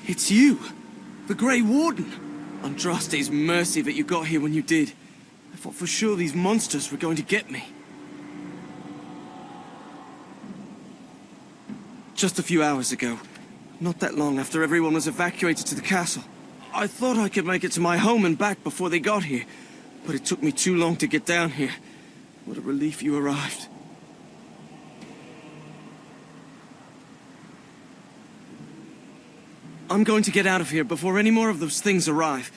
It's you! The Grey Warden! Andraste's mercy that you got here when you did. I thought for sure these monsters were going to get me. Just a few hours ago, not that long after everyone was evacuated to the castle, I thought I could make it to my home and back before they got here, but it took me too long to get down here. What a relief you arrived. I'm going to get out of here before any more of those things arrive.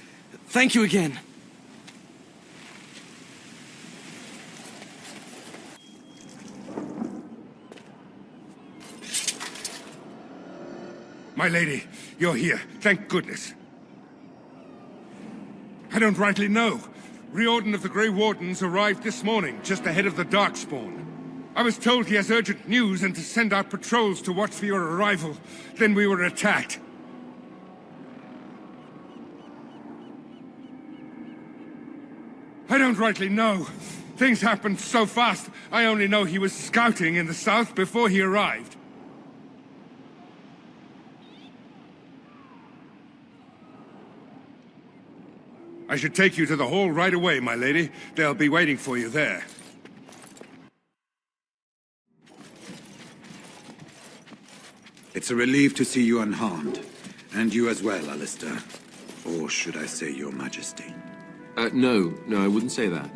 Thank you again. My lady, you're here. Thank goodness. I don't rightly know. Riordan of the Grey Wardens arrived this morning, just ahead of the Darkspawn. I was told he has urgent news and to send out patrols to watch for your arrival. Then we were attacked. I don't rightly know. Things happened so fast, I only know he was scouting in the south before he arrived. I should take you to the hall right away, my lady. They'll be waiting for you there. It's a relief to see you unharmed. And you as well, Alistair. Or should I say your majesty? No, I wouldn't say that.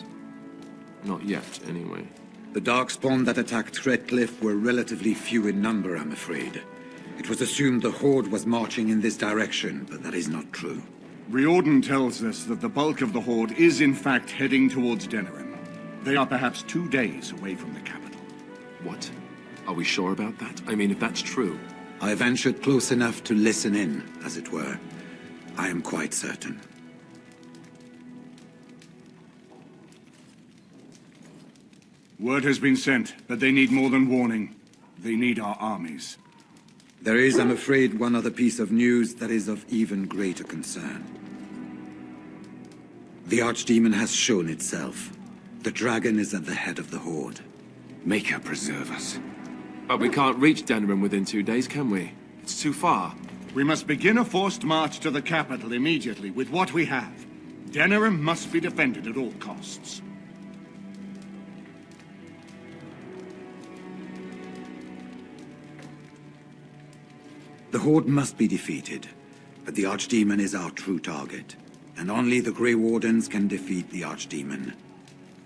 Not yet, anyway. The Darkspawn that attacked Redcliffe were relatively few in number, I'm afraid. It was assumed the Horde was marching in this direction, but that is not true. Riordan tells us that the bulk of the Horde is in fact heading towards Denerim. They are perhaps 2 days away from the capital. What? Are we sure about that? I mean, if that's true... I ventured close enough to listen in, as it were. I am quite certain. Word has been sent, but they need more than warning. They need our armies. There is, I'm afraid, one other piece of news that is of even greater concern. The Archdemon has shown itself. The dragon is at the head of the Horde. Make her preserve us. But we can't reach Denerim within 2 days, can we? It's too far. We must begin a forced march to the capital immediately with what we have. Denerim must be defended at all costs. The Horde must be defeated, but the Archdemon is our true target, and only the Grey Wardens can defeat the Archdemon.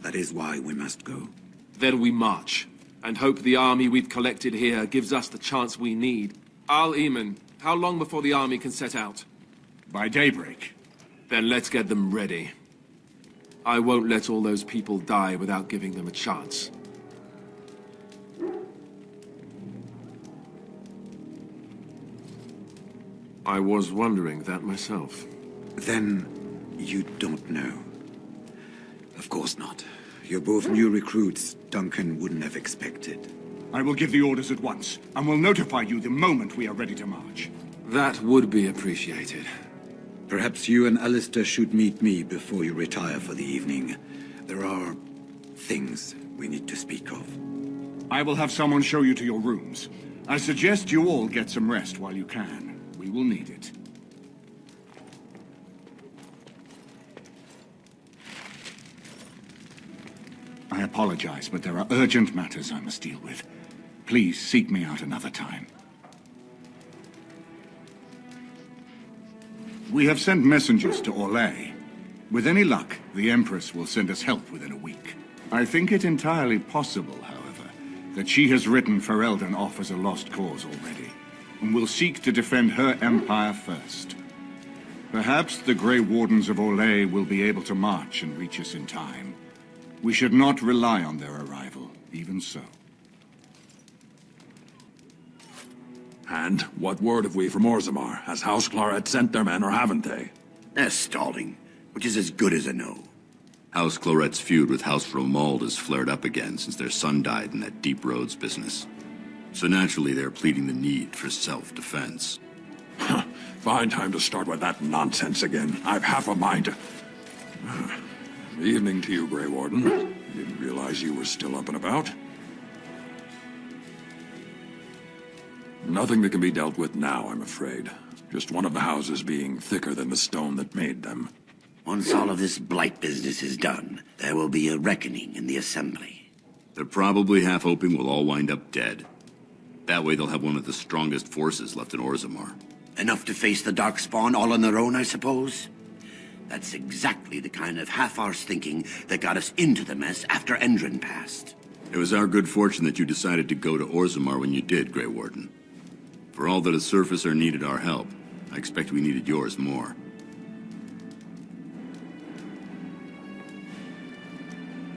That is why we must go. Then we march, and hope the army we've collected here gives us the chance we need. Al-Eamon, how long before the army can set out? By daybreak. Then let's get them ready. I won't let all those people die without giving them a chance. I was wondering that myself. Then, you don't know. Of course not. You're both new recruits Duncan wouldn't have expected. I will give the orders at once, and will notify you the moment we are ready to march. That would be appreciated. Perhaps you and Alistair should meet me before you retire for the evening. There are things we need to speak of. I will have someone show you to your rooms. I suggest you all get some rest while you can. We will need it. I apologize, but there are urgent matters I must deal with. Please seek me out another time. We have sent messengers to Orlais. With any luck, the Empress will send us help within a week. I think it entirely possible, however, that she has written Ferelden off as a lost cause already, and will seek to defend her empire first. Perhaps the Grey Wardens of Orlais will be able to march and reach us in time. We should not rely on their arrival, even so. And what word have we from Orzammar? Has House Clorette sent their men, or haven't they? They're stalling, which is as good as a no. House Clorette's feud with House Romuald has flared up again since their son died in that Deep Roads business. So naturally they're pleading the need for self-defense. Fine time to start with that nonsense again. I've half a mind to... Evening to you, Grey Warden. Didn't realize you were still up and about. Nothing that can be dealt with now, I'm afraid. Just one of the houses being thicker than the stone that made them. Once all of this blight business is done, there will be a reckoning in the Assembly. They're probably half hoping we'll all wind up dead. That way they'll have one of the strongest forces left in Orzammar. Enough to face the Darkspawn all on their own, I suppose? That's exactly the kind of half-arse thinking that got us into the mess after Endrin passed. It was our good fortune that you decided to go to Orzammar when you did, Grey Warden. For all that a surfacer needed our help, I expect we needed yours more.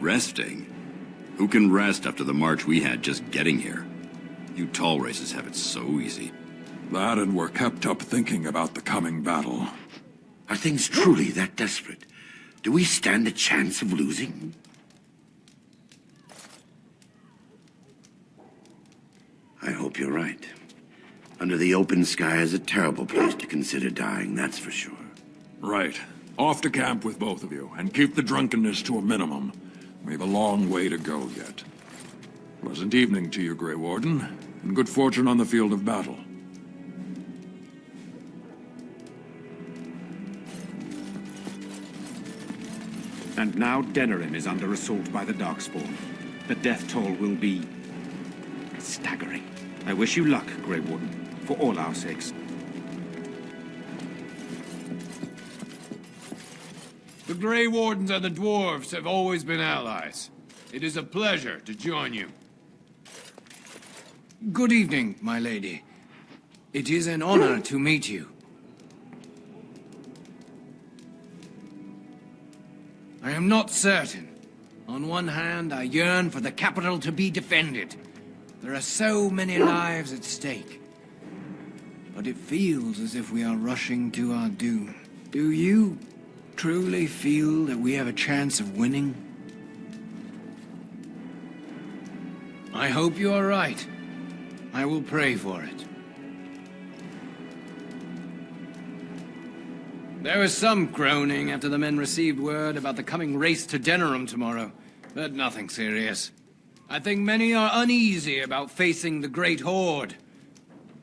Resting? Who can rest after the march we had just getting here? You tall races have it so easy. That and we're kept up thinking about the coming battle. Are things truly that desperate? Do we stand a chance of losing? I hope you're right. Under the open sky is a terrible place to consider dying, that's for sure. Right. Off to camp with both of you, and keep the drunkenness to a minimum. We have a long way to go yet. Pleasant evening to you, Grey Warden, and good fortune on the field of battle. And now Denerim is under assault by the Darkspawn. The death toll will be staggering. I wish you luck, Grey Warden, for all our sakes. The Grey Wardens and the dwarves have always been allies. It is a pleasure to join you. Good evening, my lady. It is an honor to meet you. I am not certain. On one hand, I yearn for the capital to be defended. There are so many lives at stake. But it feels as if we are rushing to our doom. Do you truly feel that we have a chance of winning? I hope you are right. I will pray for it. There was some groaning after the men received word about the coming race to Denerim tomorrow, but nothing serious. I think many are uneasy about facing the Great Horde.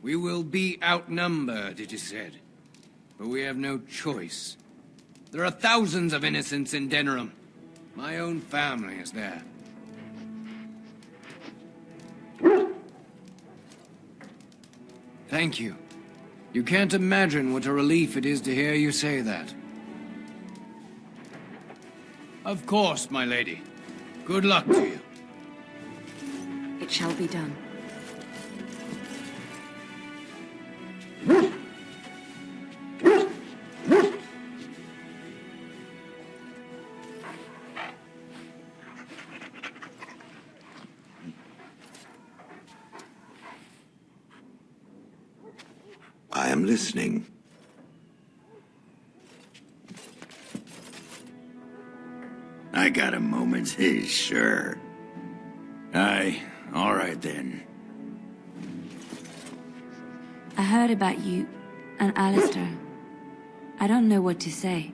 We will be outnumbered, it is said, but we have no choice. There are thousands of innocents in Denerim. My own family is there. Thank you. You can't imagine what a relief it is to hear you say that. Of course, my lady. Good luck to you. It shall be done. I am listening. I got a moment's haste, sure. Aye, all right then. I heard about you and Alistair. I don't know what to say.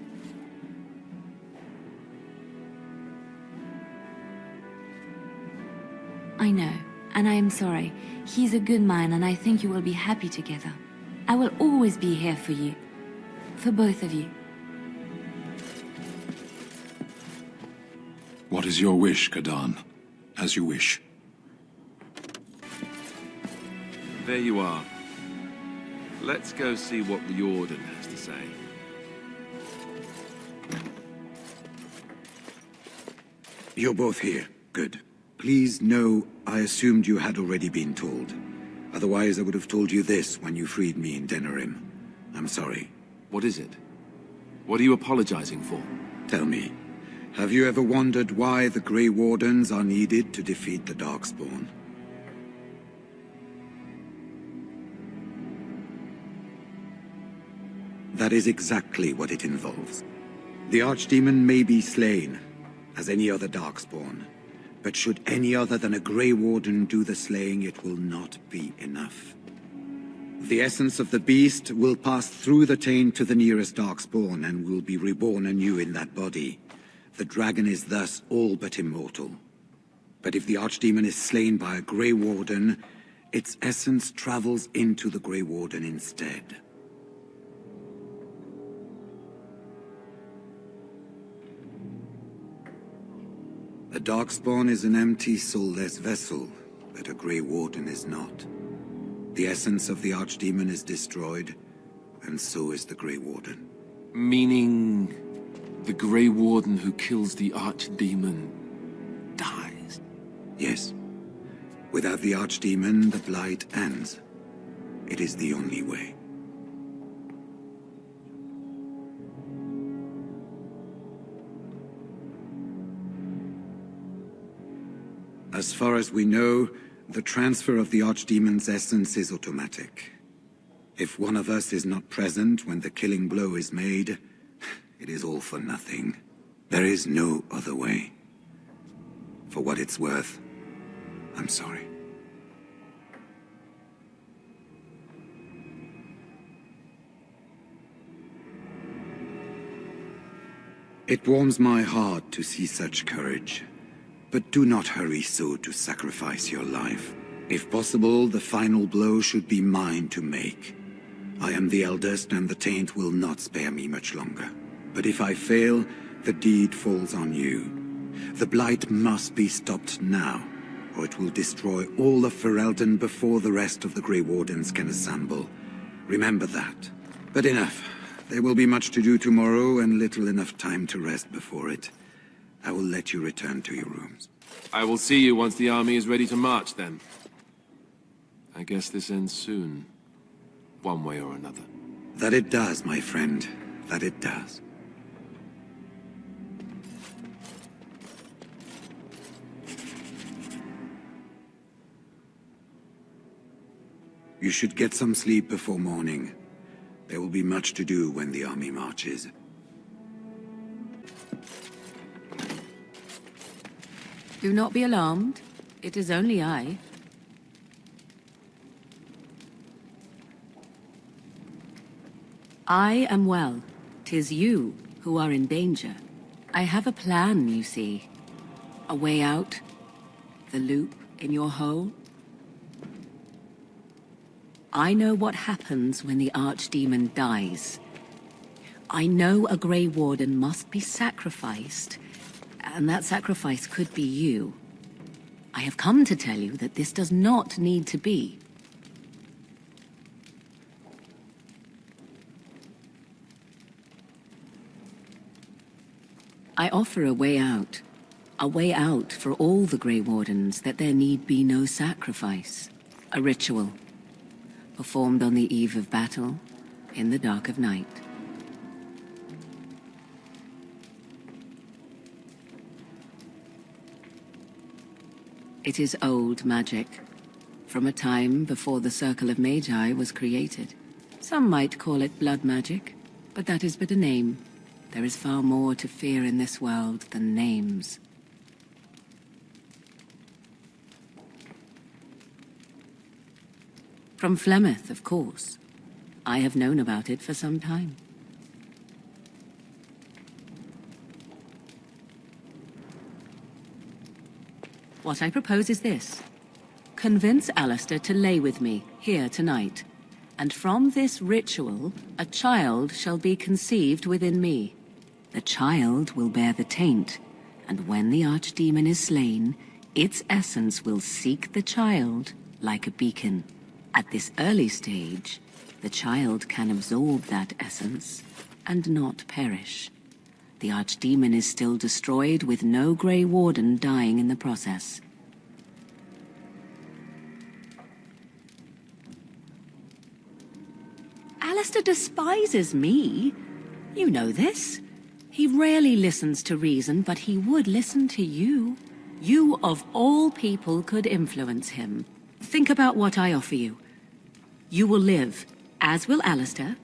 I know, and I am sorry. He's a good man, and I think you will be happy together. I will always be here for you. For both of you. What is your wish, Kadan? As you wish. There you are. Let's go see what the Warden has to say. You're both here. Good. Please know I assumed you had already been told. Otherwise, I would have told you this when you freed me in Denerim. I'm sorry. What is it? What are you apologizing for? Tell me, have you ever wondered why the Grey Wardens are needed to defeat the Darkspawn? That is exactly what it involves. The Archdemon may be slain, as any other Darkspawn. But should any other than a Grey Warden do the slaying, it will not be enough. The essence of the beast will pass through the taint to the nearest Darkspawn and will be reborn anew in that body. The dragon is thus all but immortal. But if the Archdemon is slain by a Grey Warden, its essence travels into the Grey Warden instead. A Darkspawn is an empty, soulless vessel, but a Grey Warden is not. The essence of the Archdemon is destroyed, and so is the Grey Warden. Meaning the Grey Warden who kills the Archdemon dies? Yes. Without the Archdemon, the Blight ends. It is the only way. As far as we know, the transfer of the Archdemon's essence is automatic. If one of us is not present when the killing blow is made, it is all for nothing. There is no other way. For what it's worth, I'm sorry. It warms my heart to see such courage. But do not hurry so to sacrifice your life. If possible, the final blow should be mine to make. I am the eldest, and the taint will not spare me much longer. But if I fail, the deed falls on you. The Blight must be stopped now, or it will destroy all of Ferelden before the rest of the Grey Wardens can assemble. Remember that. But enough. There will be much to do tomorrow, and little enough time to rest before it. I will let you return to your rooms. I will see you once the army is ready to march, then. I guess this ends soon. One way or another. That it does, my friend. That it does. You should get some sleep before morning. There will be much to do when the army marches. Do not be alarmed. It is only I. I am well. 'Tis you who are in danger. I have a plan, you see. A way out. The loop in your hole. I know what happens when the Archdemon dies. I know a Grey Warden must be sacrificed. And that sacrifice could be you. I have come to tell you that this does not need to be. I offer a way out. A way out for all the Grey Wardens, that there need be no sacrifice. A ritual. Performed on the eve of battle, in the dark of night. It is old magic, from a time before the Circle of Magi was created. Some might call it blood magic, but that is but a name. There is far more to fear in this world than names. From Flemeth, of course. I have known about it for some time. What I propose is this. Convince Alistair to lay with me, here tonight. And from this ritual, a child shall be conceived within me. The child will bear the taint, and when the Archdemon is slain, its essence will seek the child like a beacon. At this early stage, the child can absorb that essence and not perish. The Archdemon is still destroyed with no Grey Warden dying in the process. Alistair despises me. You know this. He rarely listens to reason, but he would listen to you. You, of all people, could influence him. Think about what I offer you. You will live, as will Alistair.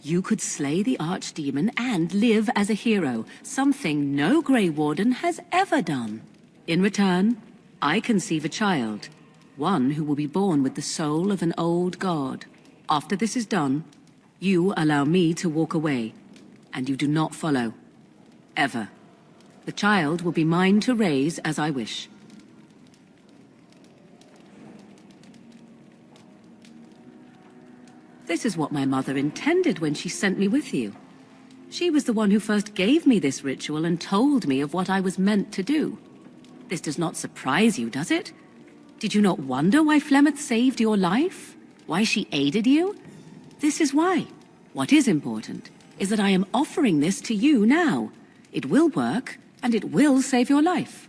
You could slay the Archdemon and live as a hero, something no Grey Warden has ever done. In return, I conceive a child, one who will be born with the soul of an old god. After this is done, you allow me to walk away, and you do not follow. Ever. The child will be mine to raise as I wish. This is what my mother intended when she sent me with you. She was the one who first gave me this ritual and told me of what I was meant to do. This does not surprise you, does it? Did you not wonder why Flemeth saved your life? Why she aided you? This is why. What is important is that I am offering this to you now. It will work, and it will save your life.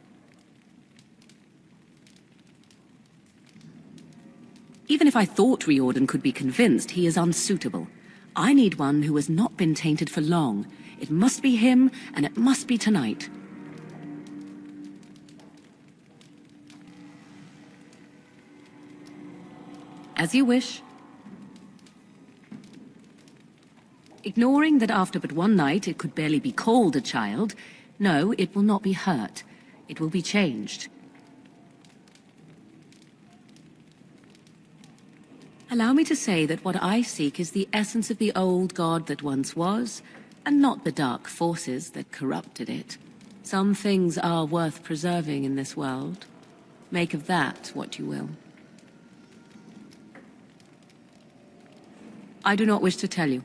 Even if I thought Riordan could be convinced, he is unsuitable. I need one who has not been tainted for long. It must be him, and it must be tonight. As you wish. Ignoring that after but one night it could barely be called a child, no, it will not be hurt. It will be changed. Allow me to say that what I seek is the essence of the old god that once was, and not the dark forces that corrupted it. Some things are worth preserving in this world. Make of that what you will. I do not wish to tell you.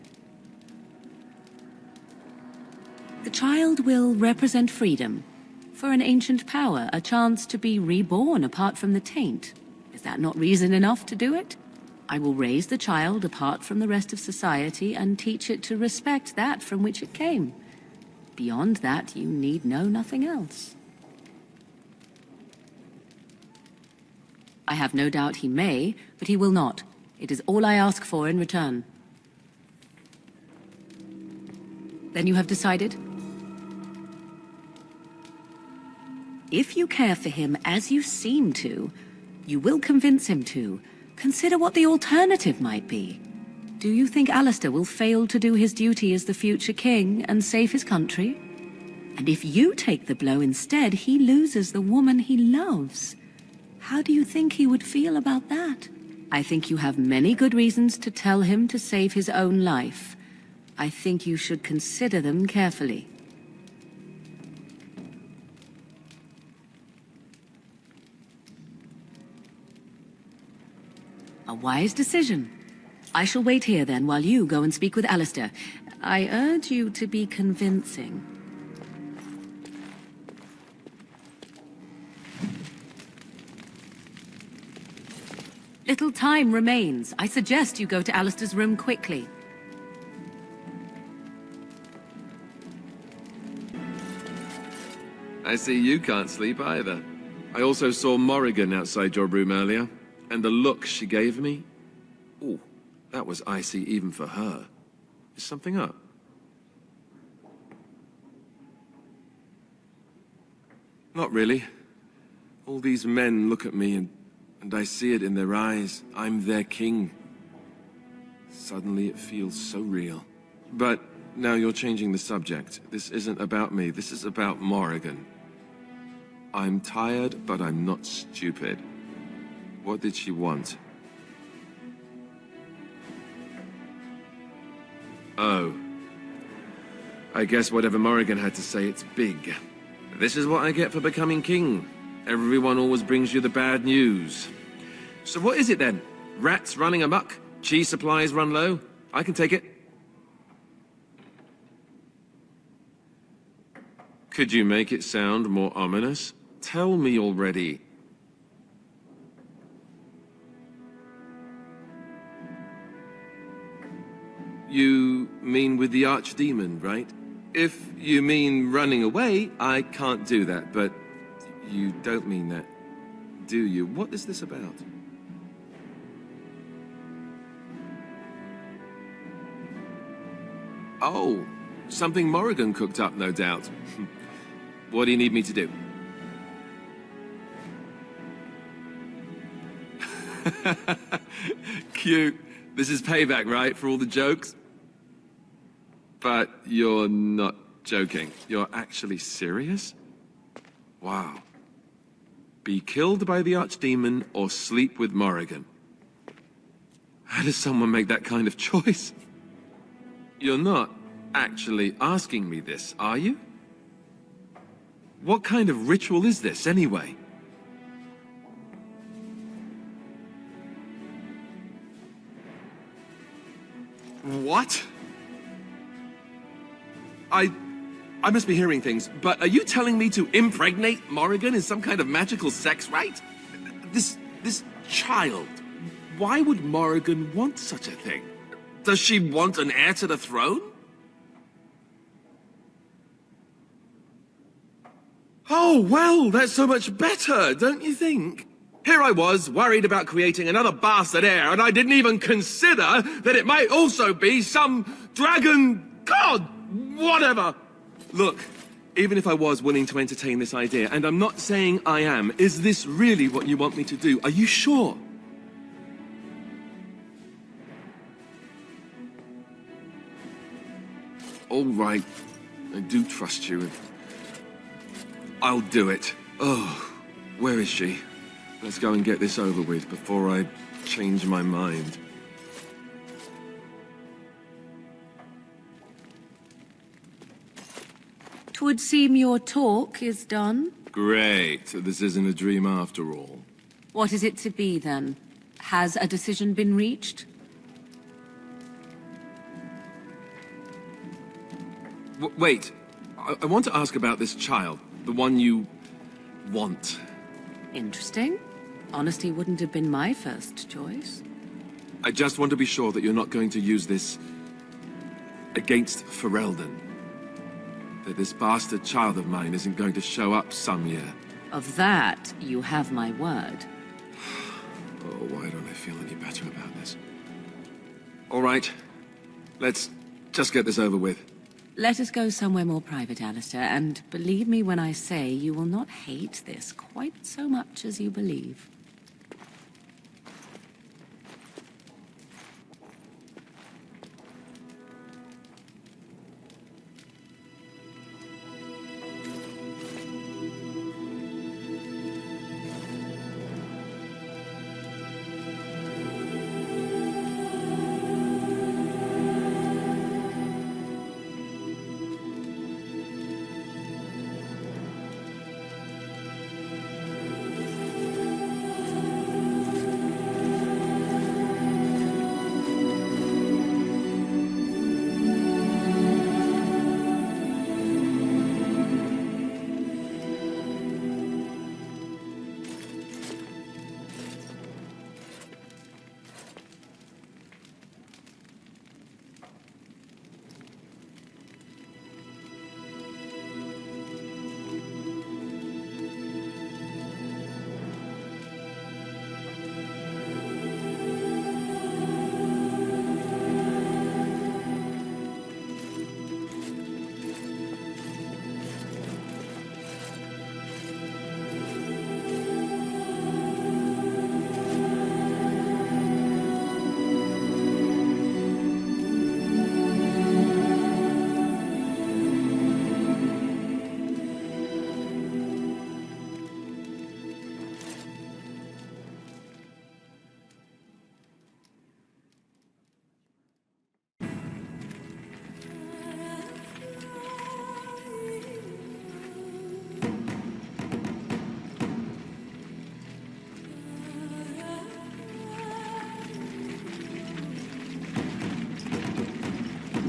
The child will represent freedom. For an ancient power, a chance to be reborn apart from the taint. Is that not reason enough to do it? I will raise the child apart from the rest of society and teach it to respect that from which it came. Beyond that, you need know nothing else. I have no doubt he may, but he will not. It is all I ask for in return. Then you have decided? If you care for him as you seem to, you will convince him to. Consider what the alternative might be. Do you think Alistair will fail to do his duty as the future king and save his country? And if you take the blow instead, he loses the woman he loves. How do you think he would feel about that? I think you have many good reasons to tell him to save his own life. I think you should consider them carefully. A wise decision. I shall wait here then while you go and speak with Alistair. I urge you to be convincing. Little time remains. I suggest you go to Alistair's room quickly. I see you can't sleep either. I also saw Morrigan outside your room earlier, and the look she gave me. Ooh, that was icy even for her. Is something up? Not really. All these men look at me and I see it in their eyes. I'm their king. Suddenly it feels so real. But now you're changing the subject. This isn't about me. This is about Morrigan. I'm tired, but I'm not stupid. What did she want? Oh. I guess whatever Morrigan had to say, it's big. This is what I get for becoming king. Everyone always brings you the bad news. So what is it then? Rats running amok? Cheese supplies run low? I can take it. Could you make it sound more ominous? Tell me already. You mean with the archdemon, right? If you mean running away, I can't do that, but you don't mean that, do you? What is this about? Oh, something Morrigan cooked up, no doubt. What do you need me to do? Cute. This is payback, right, for all the jokes? But you're not joking. You're actually serious? Wow. Be killed by the archdemon or sleep with Morrigan. How does someone make that kind of choice? You're not actually asking me this, are you? What kind of ritual is this, anyway? What? I must be hearing things, but are you telling me to impregnate Morrigan in some kind of magical sex rite? This child, why would Morrigan want such a thing? Does she want an heir to the throne? Oh, well, that's so much better, don't you think? Here I was, worried about creating another bastard heir, and I didn't even consider that it might also be some dragon god, whatever. Look, even if I was willing to entertain this idea, and I'm not saying I am, is this really what you want me to do? Are you sure? All right, I do trust you. I'll do it. Oh, where is she? Let's go and get this over with before I change my mind. 'Twould seem your talk is done. Great. So this isn't a dream after all. What is it to be, then? Has a decision been reached? Wait. I want to ask about this child. The one you want. Interesting. Honesty wouldn't have been my first choice. I just want to be sure that you're not going to use this against Ferelden. That this bastard child of mine isn't going to show up some year. Of that, you have my word. Oh, why don't I feel any better about this? All right. Let's just get this over with. Let us go somewhere more private, Alistair, and believe me when I say you will not hate this quite so much as you believe.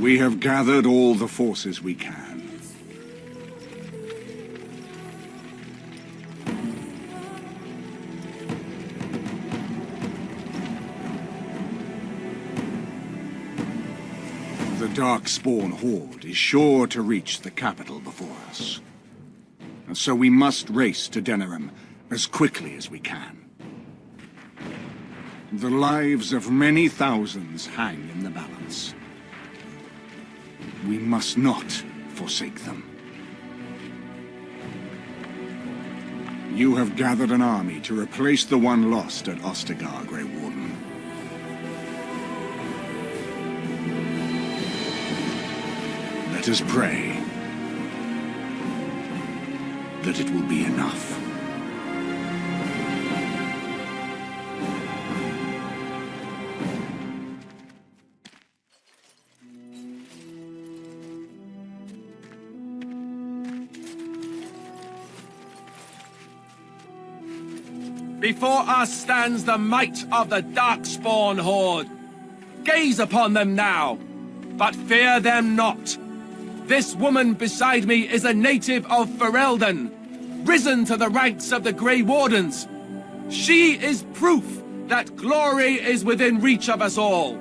We have gathered all the forces we can. The Darkspawn Horde is sure to reach the capital before us. And so we must race to Denerim as quickly as we can. The lives of many thousands hang in the balance. We must not forsake them. You have gathered an army to replace the one lost at Ostagar, Grey Warden. Let us pray that it will be enough. Before us stands the might of the Darkspawn Horde. Gaze upon them now, but fear them not. This woman beside me is a native of Ferelden, risen to the ranks of the Grey Wardens. She is proof that glory is within reach of us all.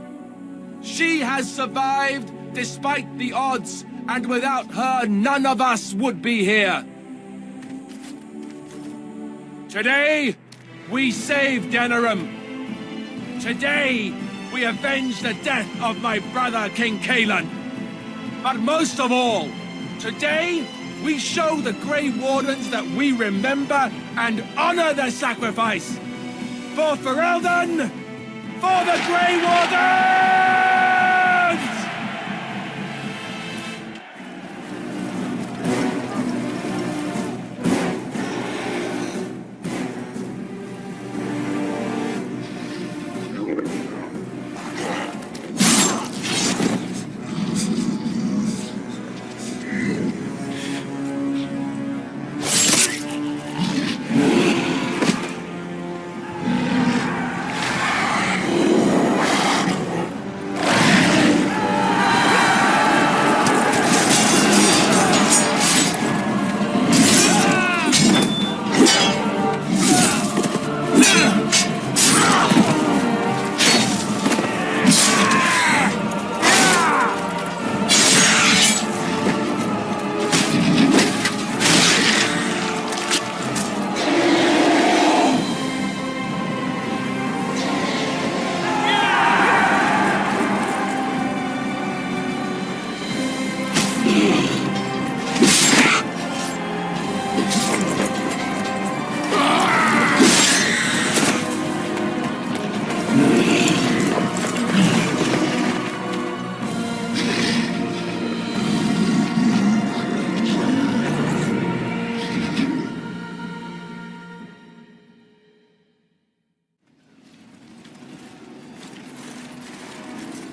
She has survived despite the odds, and without her, none of us would be here. Today, we save Denerim. Today, we avenge the death of my brother, King Kaelan. But most of all, today, we show the Grey Wardens that we remember and honor their sacrifice. For Ferelden, for the Grey Wardens!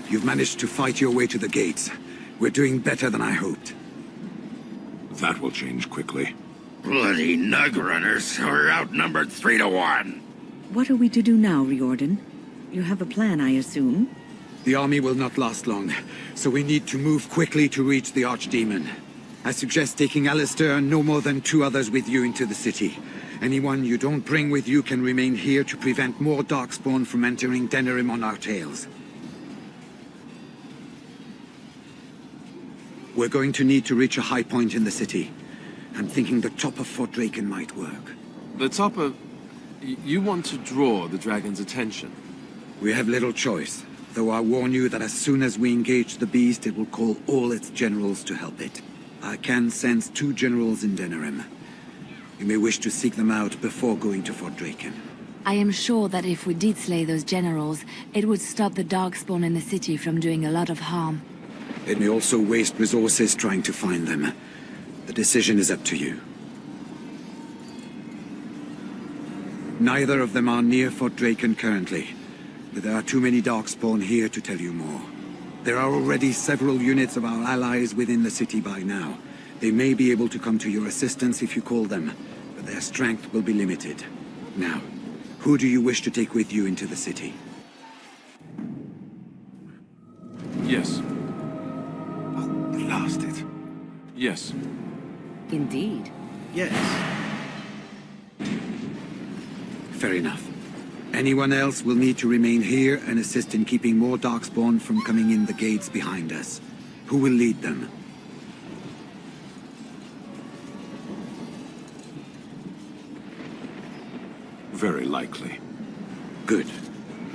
You've managed to fight your way to the gates. We're doing better than I hoped. That will change quickly. Bloody nug runners. We're outnumbered 3-1. What are we to do now, Riordan? You have a plan, I assume? The army will not last long, so we need to move quickly to reach the Archdemon. I suggest taking Alistair and no more than 2 others with you into the city. Anyone you don't bring with you can remain here to prevent more Darkspawn from entering Denerim on our tails. We're going to need to reach a high point in the city. I'm thinking the top of Fort Draken might work. The top of... You want to draw the dragon's attention? We have little choice, though I warn you that as soon as we engage the beast, it will call all its generals to help it. I can sense 2 generals in Denerim. You may wish to seek them out before going to Fort Draken. I am sure that if we did slay those generals, it would stop the Darkspawn in the city from doing a lot of harm. It may also waste resources trying to find them. The decision is up to you. Neither of them are near Fort Draken currently, but there are too many Darkspawn here to tell you more. There are already several units of our allies within the city by now. They may be able to come to your assistance if you call them, but their strength will be limited. Now, who do you wish to take with you into the city? Yes. Blast it. Yes. Indeed. Yes. Fair enough. Anyone else will need to remain here and assist in keeping more Darkspawn from coming in the gates behind us. Who will lead them? Very likely. Good.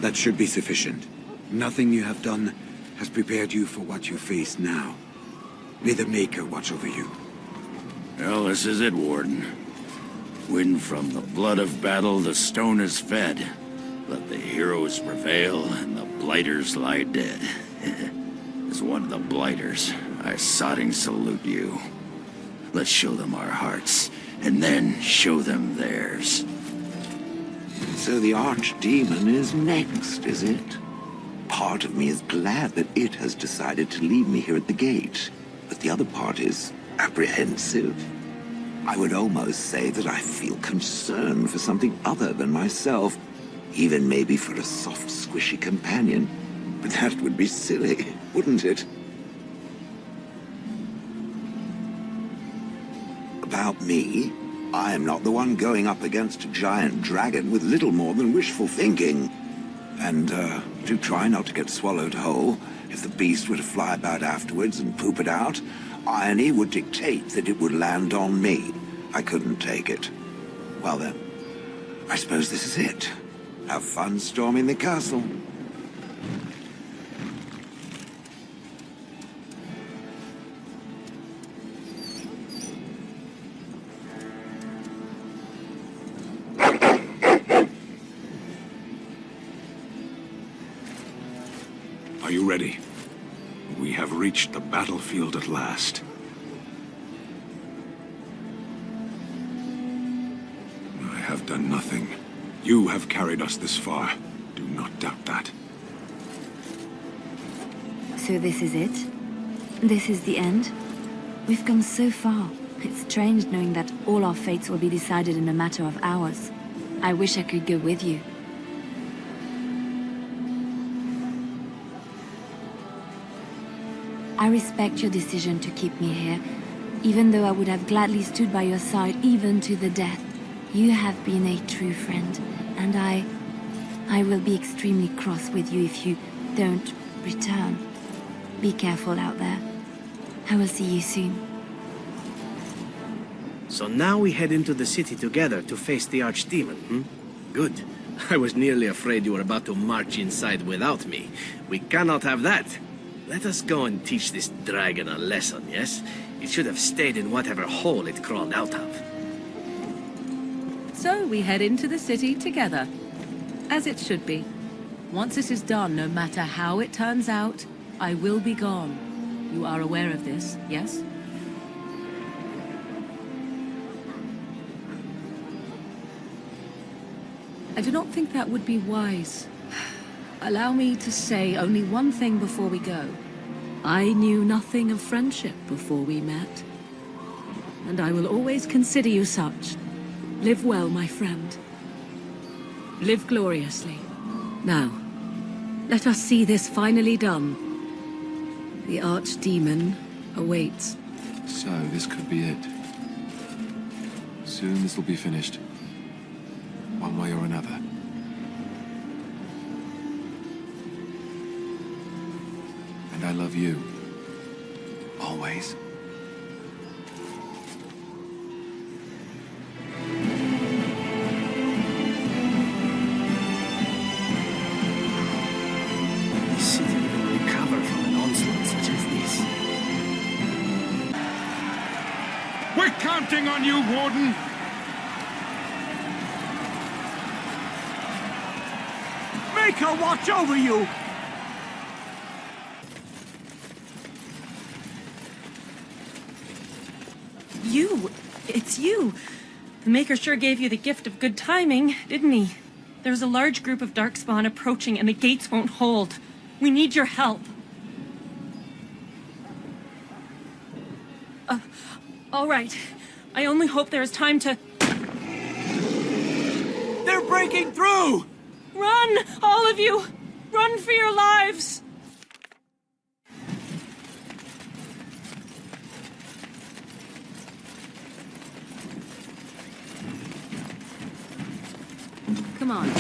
That should be sufficient. Nothing you have done has prepared you for what you face now. May the Maker watch over you. Well, this is it, Warden. When from the blood of battle the stone is fed, let the heroes prevail and the blighters lie dead. As one of the blighters, I sodding salute you. Let's show them our hearts, and then show them theirs. So the Archdemon is next, is it? Part of me is glad that it has decided to leave me here at the gate, but the other part is apprehensive. I would almost say that I feel concern for something other than myself. Even maybe for a soft, squishy companion. But that would be silly, wouldn't it? About me, I am not the one going up against a giant dragon with little more than wishful thinking. And, do try not to get swallowed whole. If the beast were to fly about afterwards and poop it out, irony would dictate that it would land on me. I couldn't take it. Well then, I suppose this is it. Have fun storming the castle. Are you ready? We have reached the battlefield at last. I have done nothing. You have carried us this far. Do not doubt that. So this is it? This is the end? We've come so far. It's strange knowing that all our fates will be decided in a matter of hours. I wish I could go with you. I respect your decision to keep me here, even though I would have gladly stood by your side even to the death. You have been a true friend, and I will be extremely cross with you if you don't return. Be careful out there. I will see you soon. So now we head into the city together to face the Archdemon, hmm? Good. I was nearly afraid you were about to march inside without me. We cannot have that. Let us go and teach this dragon a lesson, yes? It should have stayed in whatever hole it crawled out of. So we head into the city together. As it should be. Once this is done, no matter how it turns out, I will be gone. You are aware of this, yes? I do not think that would be wise. Allow me to say only one thing before we go. I knew nothing of friendship before we met. And I will always consider you such. Live well, my friend. Live gloriously. Now, let us see this finally done. The Archdemon awaits. So, this could be it. Soon this will be finished. One way or another. And I love you. Always. This city will recover from an onslaught such as this. We're counting on you, Warden! Make her watch over you! It's you. The Maker sure gave you the gift of good timing, didn't he? There's a large group of Darkspawn approaching and the gates won't hold. We need your help. All right. I only hope there is time to... They're breaking through! Run, all of you! Run for your lives! Come on.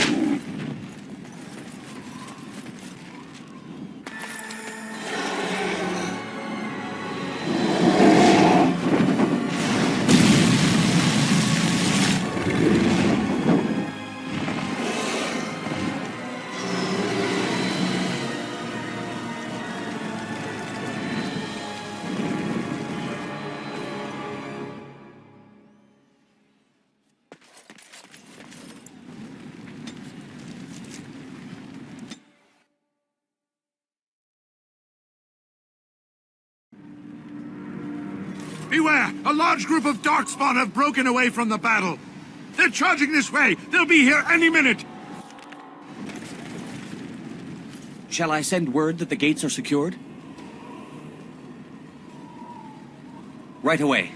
Beware! A large group of Darkspawn have broken away from the battle. They're charging this way. They'll be here any minute. Shall I send word that the gates are secured? Right away.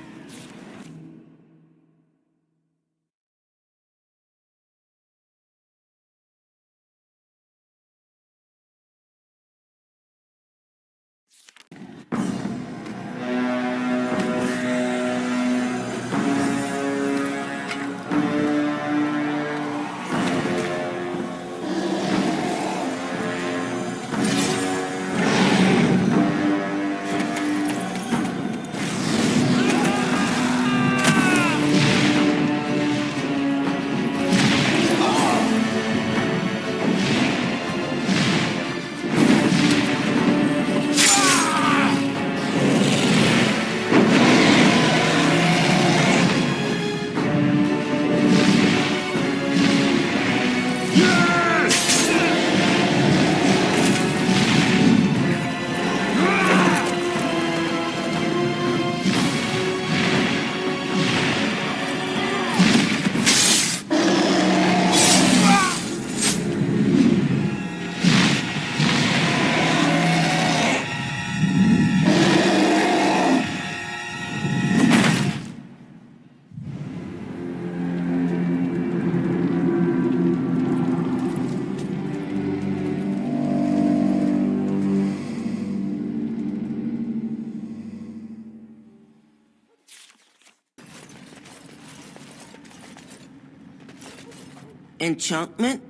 Enchantment?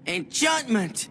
Enchantment!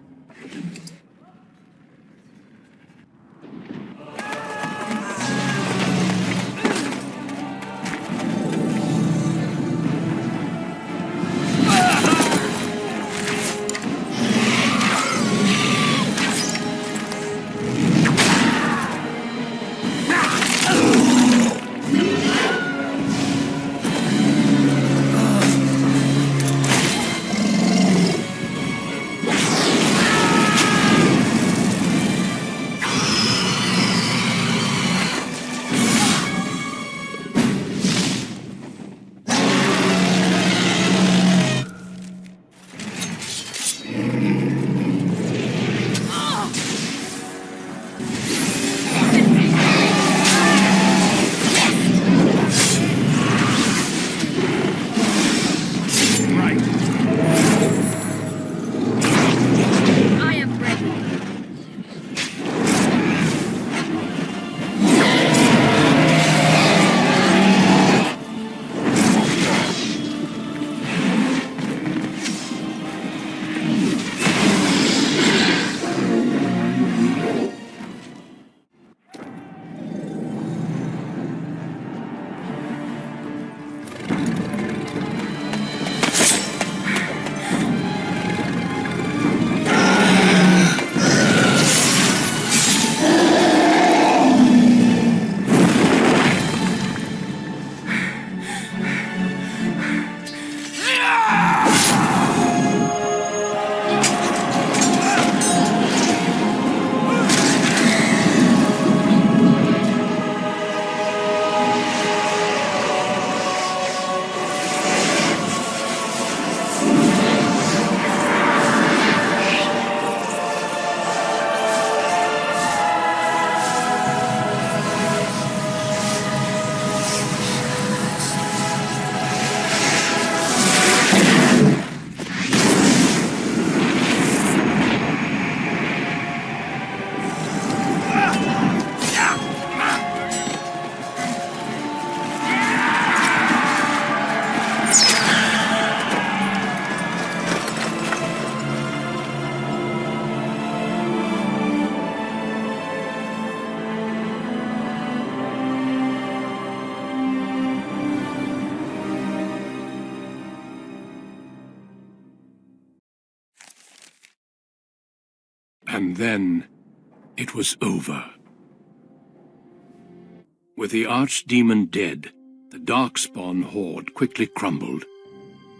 And then, it was over. With the Archdemon dead, the Darkspawn horde quickly crumbled.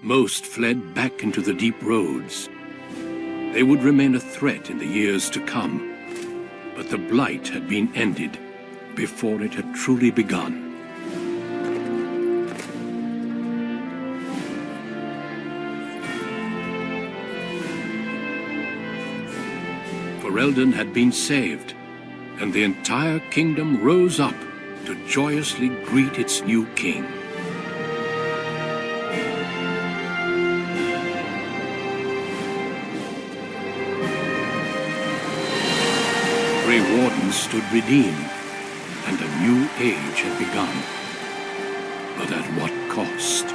Most fled back into the deep roads. They would remain a threat in the years to come, but the Blight had been ended before it had truly begun. Ferelden had been saved, and the entire kingdom rose up to joyously greet its new king. Grey Wardens stood redeemed, and a new age had begun. But at what cost?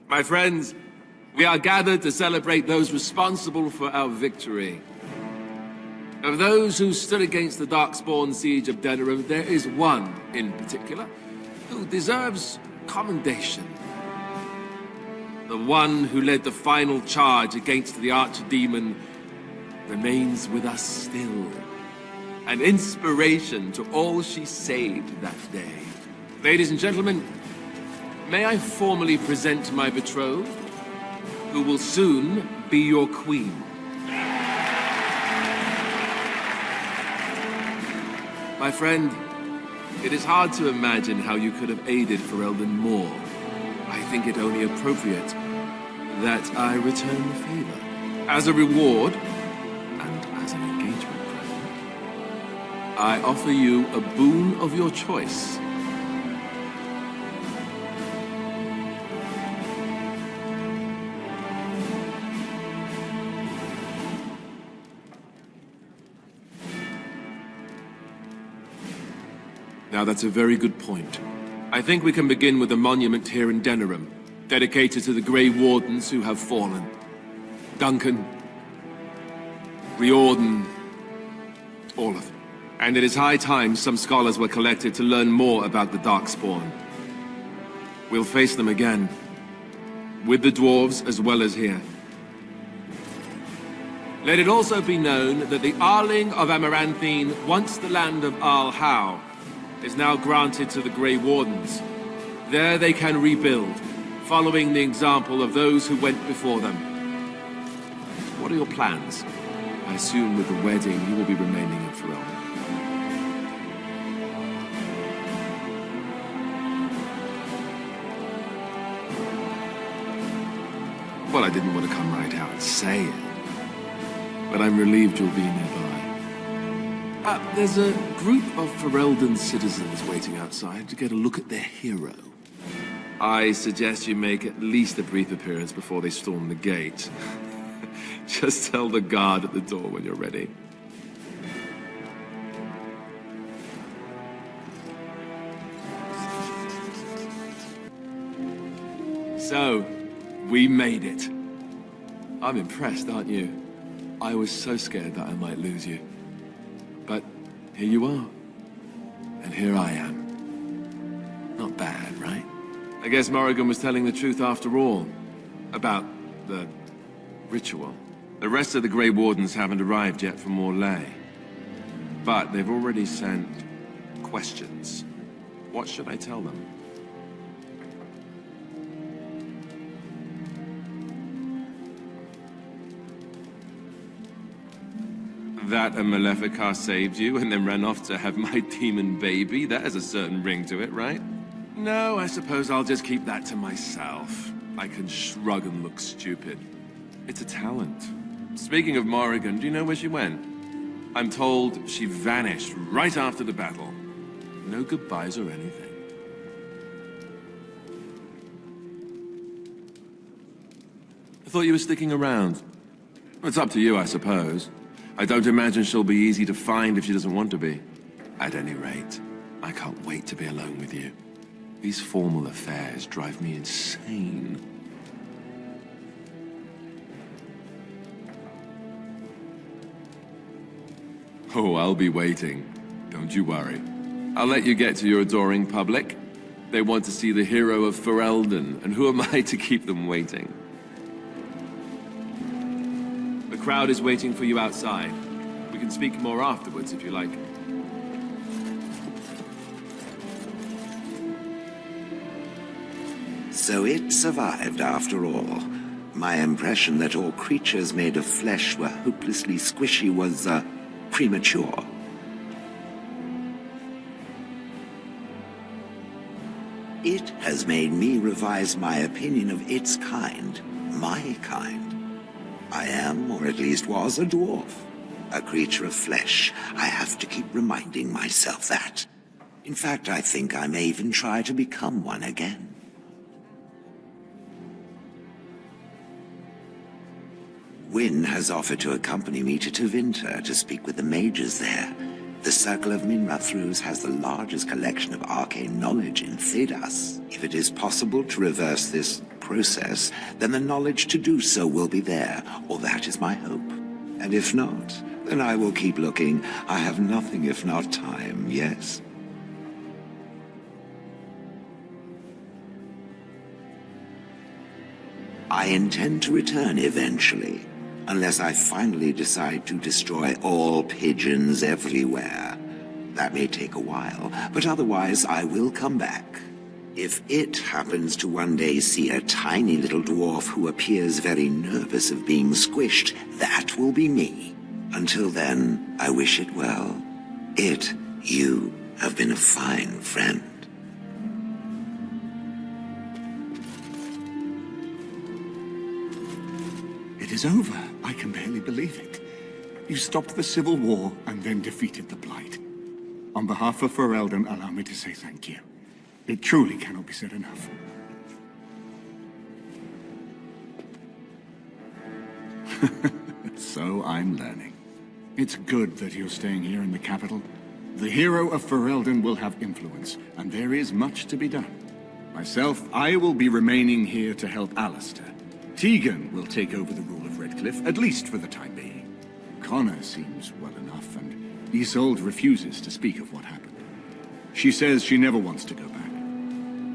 My friends, we are gathered to celebrate those responsible for our victory. Of those who stood against the Darkspawn siege of Denerim, there is one in particular who deserves commendation. The one who led the final charge against the Archdemon remains with us still. An inspiration to all she saved that day. Ladies and gentlemen, may I formally present my betrothed, who will soon be your queen. My friend, it is hard to imagine how you could have aided Ferelden more. I think it only appropriate that I return the favor. As a reward, and as an engagement present, I offer you a boon of your choice. Now that's a very good point. I think we can begin with a monument here in Denerim, dedicated to the Grey Wardens who have fallen. Duncan, Riordan, all of them. And it is high time some scholars were collected to learn more about the Darkspawn. We'll face them again, with the dwarves as well as here. Let it also be known that the Arling of Amaranthine, once the land of Arl Howe, is now granted to the Grey Wardens. There they can rebuild, following the example of those who went before them. What are your plans? I assume with the wedding you will be remaining in Ferelden. Well, I didn't want to come right out and say it, but I'm relieved you'll be nearby. There's a group of Ferelden citizens waiting outside to get a look at their hero. I suggest you make at least a brief appearance before they storm the gate. Just tell the guard at the door when you're ready. So, we made it. I'm impressed, aren't you? I was so scared that I might lose you. But here you are. And here I am. Not bad, right? I guess Morrigan was telling the truth after all. About the ritual. The rest of the Grey Wardens haven't arrived yet from Morlaix. But they've already sent questions. What should I tell them? That a Maleficar saved you and then ran off to have my demon baby? That has a certain ring to it, right? No, I suppose I'll just keep that to myself. I can shrug and look stupid. It's a talent. Speaking of Morrigan, do you know where she went? I'm told she vanished right after the battle. No goodbyes or anything. I thought you were sticking around. It's up to you, I suppose. I don't imagine she'll be easy to find if she doesn't want to be. At any rate, I can't wait to be alone with you. These formal affairs drive me insane. Oh, I'll be waiting. Don't you worry. I'll let you get to your adoring public. They want to see the hero of Ferelden, and who am I to keep them waiting? The crowd is waiting for you outside. We can speak more afterwards if you like. So it survived after all. My impression that all creatures made of flesh were hopelessly squishy was, premature. It has made me revise my opinion of its kind, my kind. I am, or at least was, a dwarf. A creature of flesh. I have to keep reminding myself that. In fact, I think I may even try to become one again. Wynne has offered to accompany me to Tevinter to speak with the mages there. The Circle of Minrathrus has the largest collection of arcane knowledge in Thedas. If it is possible to reverse this process, then the knowledge to do so will be there, or that is my hope. And if not, then I will keep looking. I have nothing if not time, yes? I intend to return eventually, unless I finally decide to destroy all pigeons everywhere. That may take a while, but otherwise I will come back. If it happens to one day see a tiny little dwarf who appears very nervous of being squished, that will be me. Until then, I wish it well. You have been a fine friend. It is over. I can barely believe it. You stopped the Civil War and then defeated the Blight. On behalf of Ferelden, allow me to say thank you. It truly cannot be said enough. So I'm learning. It's good that you're staying here in the capital. The hero of Ferelden will have influence, and there is much to be done. Myself, I will be remaining here to help Alistair. Tegan will take over the rule of Redcliffe, at least for the time being. Connor seems well enough, and Isolde refuses to speak of what happened. She says she never wants to go back.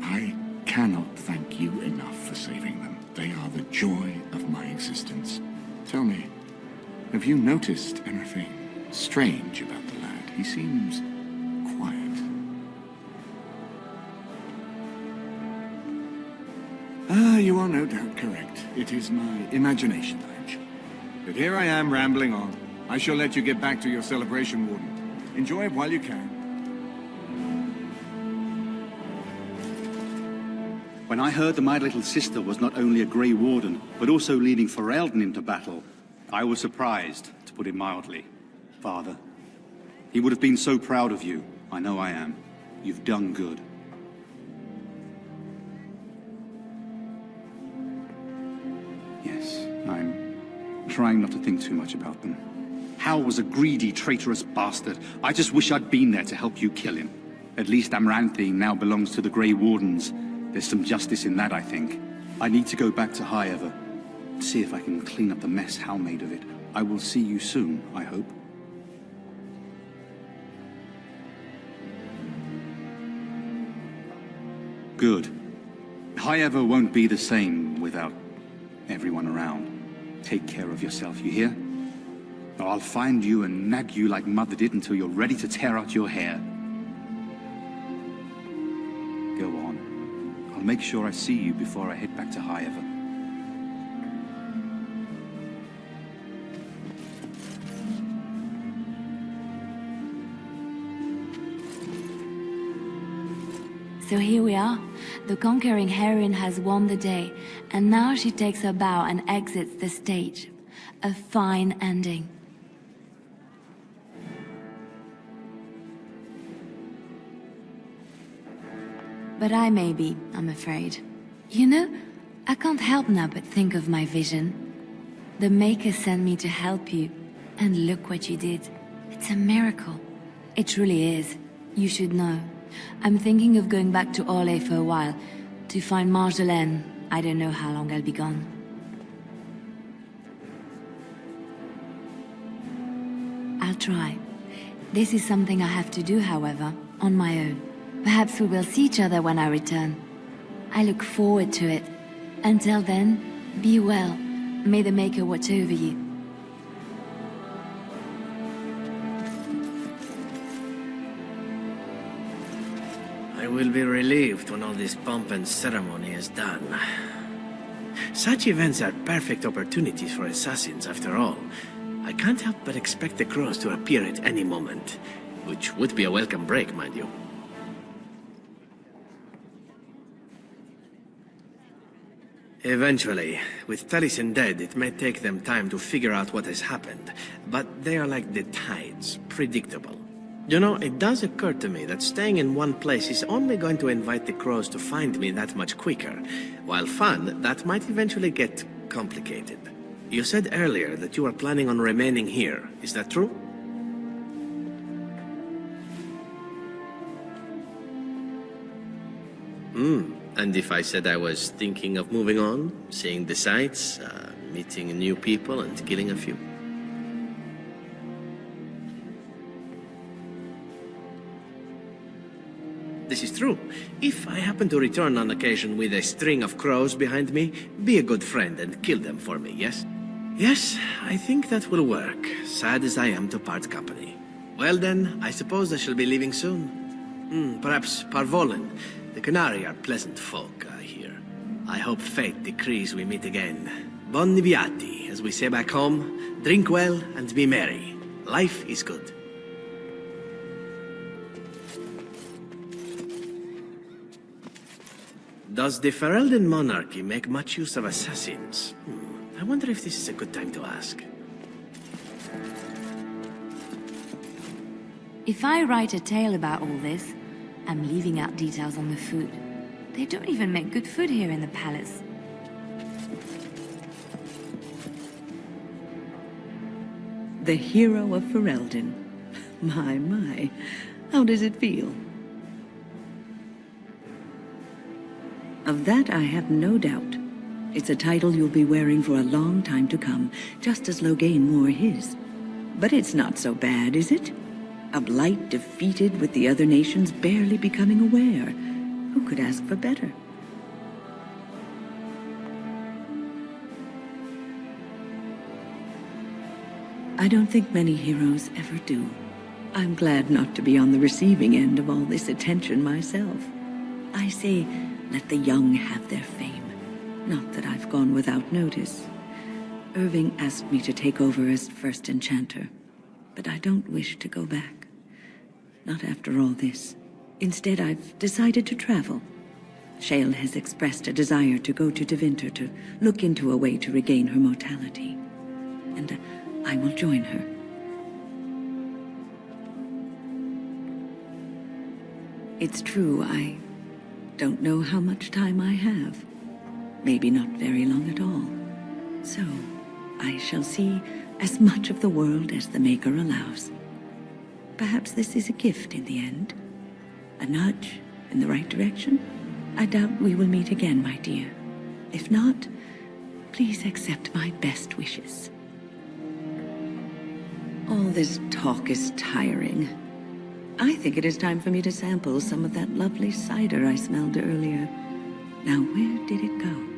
I cannot thank you enough for saving them. They are the joy of my existence. Tell me, have you noticed anything strange about the lad? He seems quiet. Ah, you are no doubt correct. It is my imagination, I'm sure. But here I am rambling on. I shall let you get back to your celebration, Warden. Enjoy it while you can. When I heard that my little sister was not only a Grey Warden, but also leading Ferelden into battle, I was surprised, to put it mildly. Father, he would have been so proud of you. I know I am. You've done good. Yes, I'm trying not to think too much about them. Hal was a greedy, traitorous bastard. I just wish I'd been there to help you kill him. At least Amaranthine now belongs to the Grey Wardens. There's some justice in that, I think. I need to go back to High Ever, see if I can clean up the mess Hal made of it. I will see you soon, I hope. Good. High Ever won't be the same without everyone around. Take care of yourself, you hear? Or I'll find you and nag you like Mother did until you're ready to tear out your hair. Go on. I'll make sure I see you before I head back to High Ever. So here we are. The conquering heroine has won the day, and now she takes her bow and exits the stage. A fine ending. But I may be, I'm afraid. You know, I can't help now but think of my vision. The Maker sent me to help you, and look what you did. It's a miracle. It truly is. You should know. I'm thinking of going back to Orlais for a while, to find Marjolaine. I don't know how long I'll be gone. I'll try. This is something I have to do, however, on my own. Perhaps we will see each other when I return. I look forward to it. Until then, be well. May the Maker watch over you. I will be relieved when all this pomp and ceremony is done. Such events are perfect opportunities for assassins, after all. I can't help but expect the crows to appear at any moment, which would be a welcome break, mind you. Eventually, with Taliesin dead, it may take them time to figure out what has happened, but they are like the tides, predictable. You know, it does occur to me that staying in one place is only going to invite the crows to find me that much quicker. While fun, that might eventually get complicated. You said earlier that you are planning on remaining here. Is that true? And if I said I was thinking of moving on, seeing the sights, meeting new people and killing a few? This is true. If I happen to return on occasion with a string of crows behind me, be a good friend and kill them for me, yes? Yes, I think that will work, sad as I am to part company. Well then, I suppose I shall be leaving soon. Perhaps Parvolen. The Canary are pleasant folk, I hear. I hope fate decrees we meet again. Bon nibiati, as we say back home. Drink well and be merry. Life is good. Does the Ferelden monarchy make much use of assassins? I wonder if this is a good time to ask. If I write a tale about all this, I'm leaving out details on the food. They don't even make good food here in the palace. The hero of Ferelden. My. How does it feel? Of that I have no doubt. It's a title you'll be wearing for a long time to come, just as Loghain wore his. But it's not so bad, is it? A blight defeated with the other nations barely becoming aware. Who could ask for better? I don't think many heroes ever do. I'm glad not to be on the receiving end of all this attention myself. I say, let the young have their fame. Not that I've gone without notice. Irving asked me to take over as first enchanter, but I don't wish to go back. Not after all this. Instead, I've decided to travel. Shale has expressed a desire to go to Devinter to look into a way to regain her mortality. And I will join her. It's true, I don't know how much time I have. Maybe not very long at all. So, I shall see as much of the world as the Maker allows. Perhaps this is a gift in the end. A nudge in the right direction? I doubt we will meet again, my dear. If not, please accept my best wishes. All this talk is tiring. I think it is time for me to sample some of that lovely cider I smelled earlier. Now, where did it go?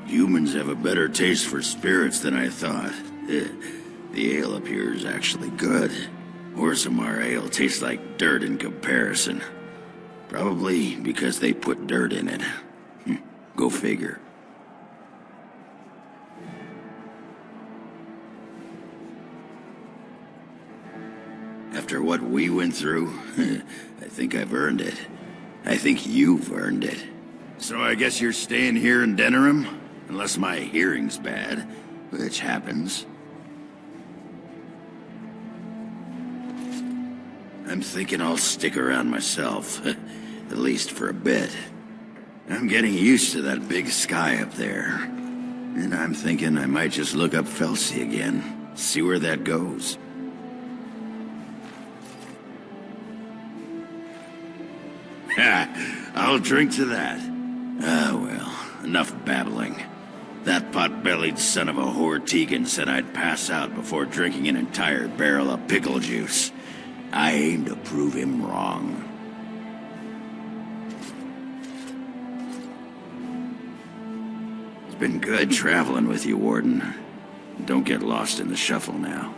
Humans have a better taste for spirits than I thought. The ale up here is actually good. Orzammar ale tastes like dirt in comparison. Probably because they put dirt in it. Go figure. After what we went through, I think I've earned it. I think you've earned it. So I guess you're staying here in Denerim? Unless my hearing's bad, which happens. I'm thinking I'll stick around myself, at least for a bit. I'm getting used to that big sky up there. And I'm thinking I might just look up Felsi again, see where that goes. Ha! I'll drink to that. Ah, well, enough babbling. That pot-bellied son of a whore Tegan said I'd pass out before drinking an entire barrel of pickle juice. I aim to prove him wrong. It's been good traveling with you, Warden. Don't get lost in the shuffle now.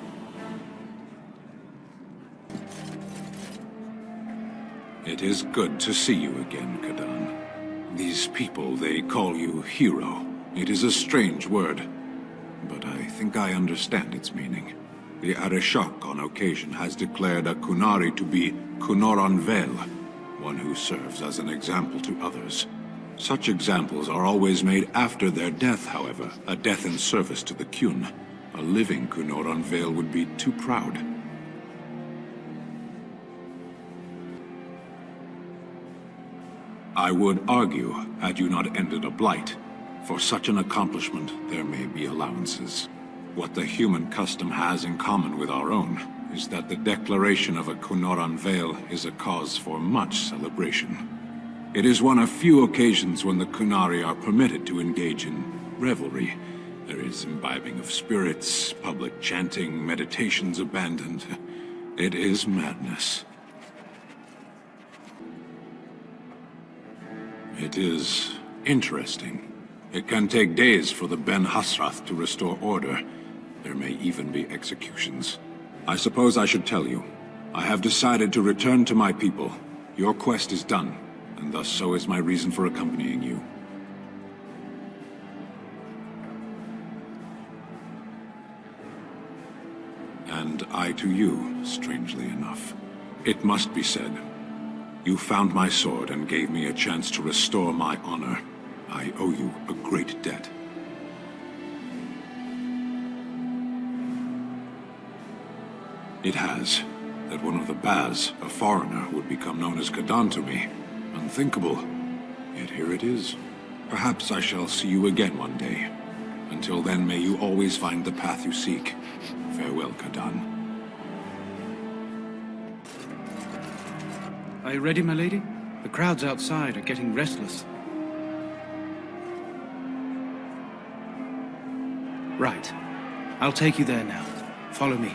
It is good to see you again, Kadan. These people, they call you hero. It is a strange word, but I think I understand its meaning. The Arishok on occasion has declared a Kunari to be Kunoran Vel, one who serves as an example to others. Such examples are always made after their death, however, a death in service to the Kyun. A living Kunoran Vel would be too proud. I would argue, had you not ended a blight, for such an accomplishment there may be allowances. What the human custom has in common with our own is that the declaration of a Kunoran Vel is a cause for much celebration. It is one of few occasions when the Kunari are permitted to engage in revelry. There is imbibing of spirits, public chanting, meditations abandoned. It is madness. It is interesting. It can take days for the Ben Hasrath to restore order. There may even be executions. I suppose I should tell you. I have decided to return to my people. Your quest is done, and thus so is my reason for accompanying you. And I to you, strangely enough. It must be said. You found my sword and gave me a chance to restore my honor. I owe you a great debt. It has. That one of the Baz, a foreigner, would become known as Kadan to me. Unthinkable. Yet here it is. Perhaps I shall see you again one day. Until then, may you always find the path you seek. Farewell, Kadan. Are you ready, my lady? The crowds outside are getting restless. Right. I'll take you there now. Follow me.